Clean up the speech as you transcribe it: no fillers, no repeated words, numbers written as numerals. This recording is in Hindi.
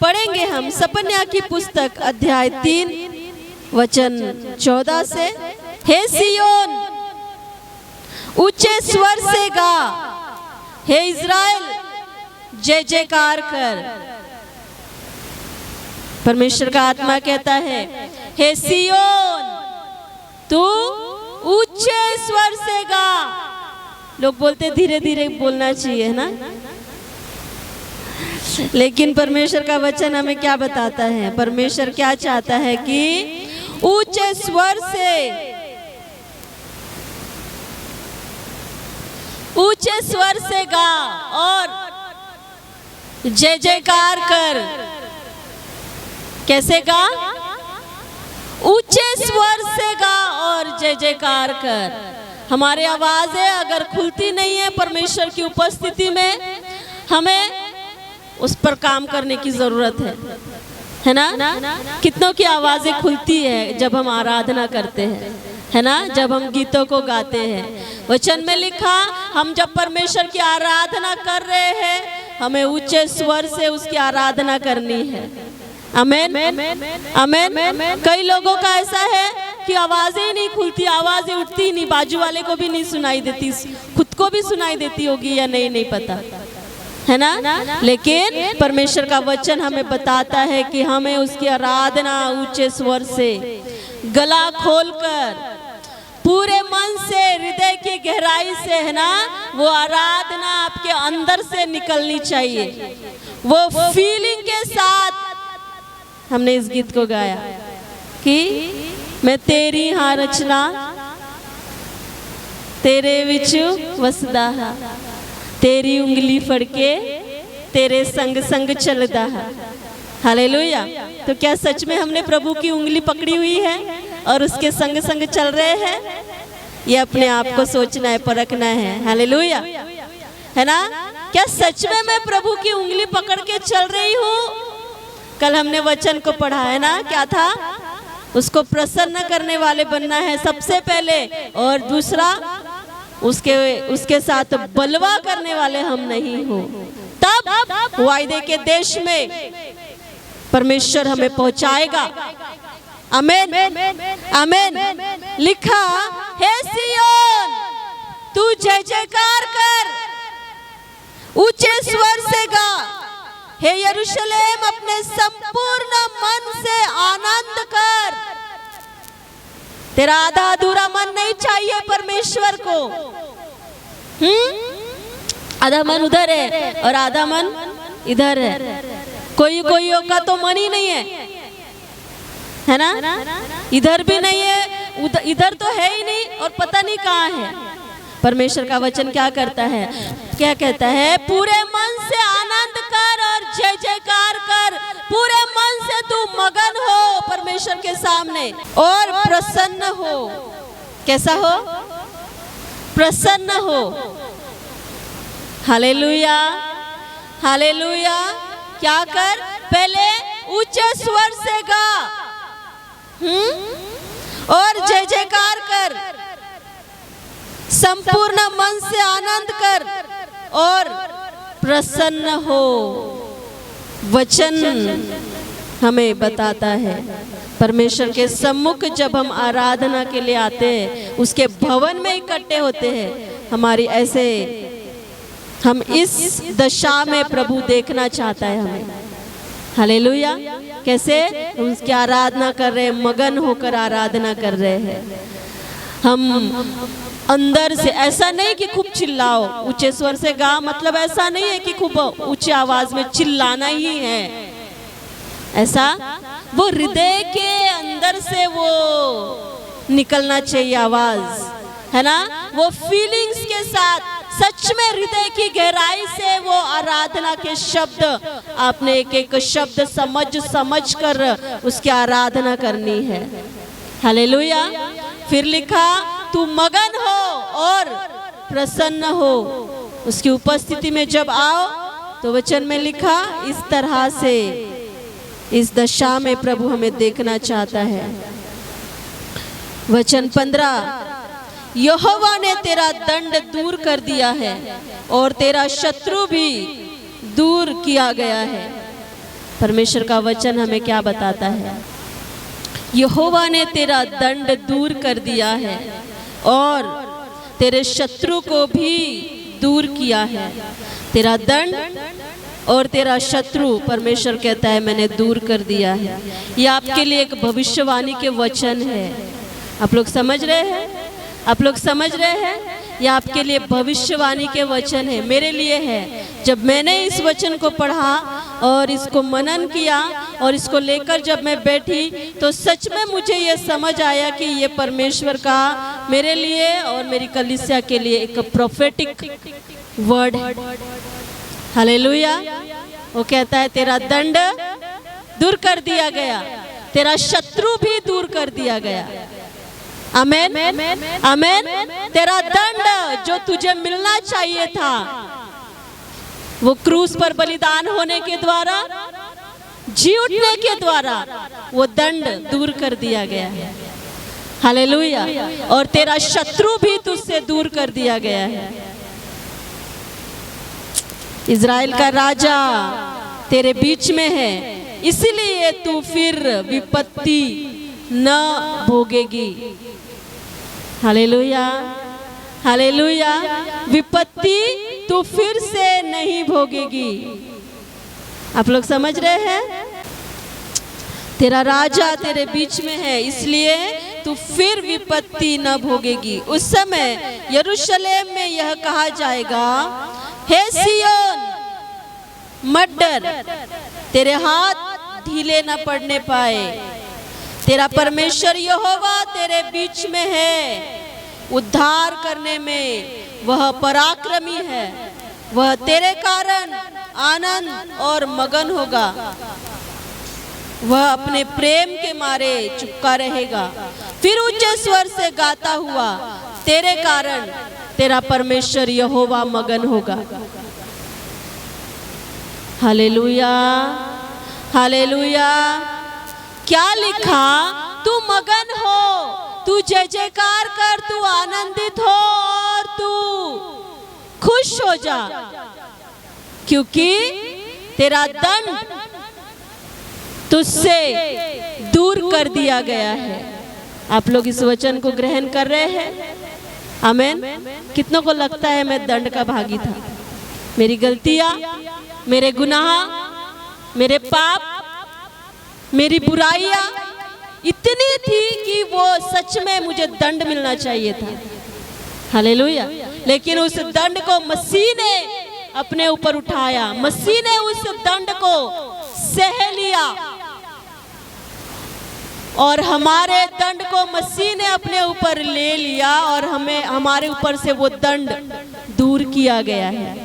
पढ़ेंगे हम सपन्या की पुस्तक अध्याय 3 वचन 14 से। हे सियोन ऊंचे स्वर से गा, हे इज़राइल जय जयकार कर। परमेश्वर का आत्मा कहता है, हे सियोन तू ऊंचे स्वर से गा। लोग बोलते धीरे धीरे बोलना चाहिए, है ना? लेकिन परमेश्वर का वचन हमें क्या बताता है? परमेश्वर क्या चाहता है कि ऊंचे स्वर से गा और जय जयकार कर। कैसे गा? ऊंचे स्वर से गा और जय जयकार कर। हमारी आवाजें अगर खुलती नहीं है परमेश्वर की उपस्थिति में, हमें उस पर काम करने की जरूरत है ना? कितनों की आवाजें खुलती है जब हम आराधना करते हैं, है ना? जब हम गीतों को गाते हैं। वचन में लिखा, हम जब परमेश्वर की आराधना कर रहे हैं, हमें ऊंचे स्वर से उसकी आराधना करनी है। आमेन, आमेन। कई लोगों का ऐसा है कि आवाजें ही नहीं खुलती, आवाजें उठती ही नहीं, बाजू वाले को भी नहीं सुनाई देती, खुद को भी सुनाई देती होगी या नहीं पता, है ना? लेकिन परमेश्वर का वचन हमें बताता है कि हमें उसकी आराधना ऊंचे स्वर से, गला खोलकर, पूरे मन से, हृदय की गहराई से, है ना? वो आराधना आपके अंदर से निकलनी चाहिए। वो फीलिंग के साथ हमने इस गीत को गाया कि मैं तेरी हाँ रचना तेरे विच वसदा हा, तेरी उंगली फड़ के तेरे संग संग चलदा हा। हालेलुया। तो क्या सच में हमने प्रभु की उंगली पकड़ी हुई है और उसके संग संग चल रहे हैं? ये अपने आप को सोचना है, परखना है। हालेलुया, है ना? क्या सच में मैं प्रभु की उंगली पकड़ के चल रही हूँ? कल हमने वचन को पढ़ा, है ना? क्या था? उसको प्रसन्न करने वाले बनना है सबसे पहले, और दूसरा उसके साथ बलवा करने वाले हम नहीं हो। तब वायदे के देश में परमेश्वर हमें पहुंचाएगा। आमेन, आमेन। लिखा, हे सियोन तू जय जयकार कर, ऊंचे स्वर से गा। हे यरूशलेम अपने संपूर्ण मन से आनंद कर। तेरा आधा अधूरा मन नहीं चाहिए परमेश्वर को। आधा मन उधर है और आधा मन इधर है। कोई का तो मन ही नहीं है ना? इधर भी नहीं है, इधर तो है ही नहीं, और पता नहीं कहाँ है। परमेश्वर का वचन क्या करता है? क्या कहता है? पूरे मन से आनंद कर और जय जयकार कर। पूरे मन से तू मगन हो परमेश्वर के सामने और प्रसन्न हो। कैसा हो? प्रसन्न हो। Hallelujah, hallelujah. क्या कर? पहले ऊंचे स्वर से गा और जय जयकार कर। संपूर्ण मन से आनंद कर और प्रसन्न हो। वचन हमें बताता है परमेश्वर के सम्मुख जब हम आराधना के लिए आते हैं, उसके भवन में इकट्ठे होते हैं, हमारी ऐसे हम इस दशा में प्रभु देखना चाहता है हमें। हालेलुया। कैसे? उसकी आराधना कर रहे हैं, मगन होकर आराधना कर रहे हैं। हम अंदर से, ऐसा नहीं कि खूब चिल्लाओ, ऊंचे स्वर से गा, मतलब ऐसा नहीं है कि खूब ऊंची आवाज में चिल्लाना ही है। ऐसा वो हृदय के अंदर से वो निकलना चाहिए आवाज, है ना? वो फीलिंग्स के साथ, सच में हृदय की गहराई से वो आराधना के शब्द, आपने एक एक शब्द समझ कर उसकी आराधना करनी है। हालेलुया। फिर लिखा, तू मगन हो और प्रसन्न हो। उसकी उपस्थिति में जब आओ तो वचन में लिखा, इस तरह से, इस दशा में प्रभु हमें देखना चाहता है। वचन 15, यहोवा ने तेरा दंड दूर कर दिया है और तेरा शत्रु भी दूर किया गया है। परमेश्वर का वचन हमें क्या बताता है? यहोवा ने तेरा दंड दूर कर दिया है और तेरे शत्रु को भी दूर किया है। तेरा दंड और तेरा शत्रु परमेश्वर कहता है मैंने दूर कर दिया है। ये आपके लिए एक भविष्यवाणी के वचन है। आप लोग समझ रहे हैं? आप लोग समझ रहे हैं? ये आपके लिए भविष्यवाणी के वचन है, मेरे लिए है। जब मैंने इस वचन को पढ़ा और इसको मनन किया और इसको लेकर जब मैं बैठी तो सच में मुझे ये समझ आया कि ये परमेश्वर का मेरे लिए और मेरी कलीसिया के लिए एक प्रोफेटिक वर्ड है। हालेलुया। वो कहता है तेरा दंड दूर कर दिया गया, तेरा शत्रु भी दूर कर दिया गया। आमेन, आमेन। तेरा दंड जो तुझे मिलना चाहिए था वो क्रूस पर बलिदान होने के द्वारा, जी उठने के द्वारा वो दंड दूर कर दिया गया है। हालेलुया। और तेरा शत्रु भी तुझसे दूर कर दिया गया है। इज़राइल का राजा तेरे बीच में है, इसलिए तू फिर विपत्ति न भोगेगी। Hallelujah, hallelujah. विपत्ति तू फिर से नहीं भोगेगी। आप लोग समझ रहे हैं? तेरा राजा तेरे बीच में है, इसलिए तू फिर विपत्ति न भोगेगी। उस समय यरूशलेम में यह कहा जाएगा, हे सिय्योन मत डर, तेरे हाथ ढीले न पड़ने पाए। तेरा परमेश्वर यहोवा तेरे बीच में है, उद्धार करने में वह पराक्रमी है। वह तेरे कारण आनंद और मगन होगा, वह अपने प्रेम के मारे चुपका रहेगा। फिर ऊंचे स्वर से गाता हुआ तेरे कारण तेरा परमेश्वर यहोवा मगन होगा। Hallelujah, hallelujah. क्या लिखा? तू मगन हो, तू जय जयकार कर, तू आनंदित हो और तू खुश हो जा, क्योंकि तेरा दंड तुझसे दूर कर दिया गया है। आप लोग इस वचन को ग्रहण कर रहे हैं? आमेन। कितनों को लगता है मैं दंड का भागी था? मेरी गलतियां, मेरे गुनाह, मेरे पाप, मेरी बुराइयां इतनी थी कि वो सच में मुझे दंड मिलना चाहिए था। हालेलुया। लेकिन उस दंड को मसीह ने अपने ऊपर उठाया, मसीह ने उस दंड को सह लिया और हमारे दंड को मसीह ने अपने ऊपर ले लिया और हमें हमारे ऊपर से वो दंड दूर किया गया है।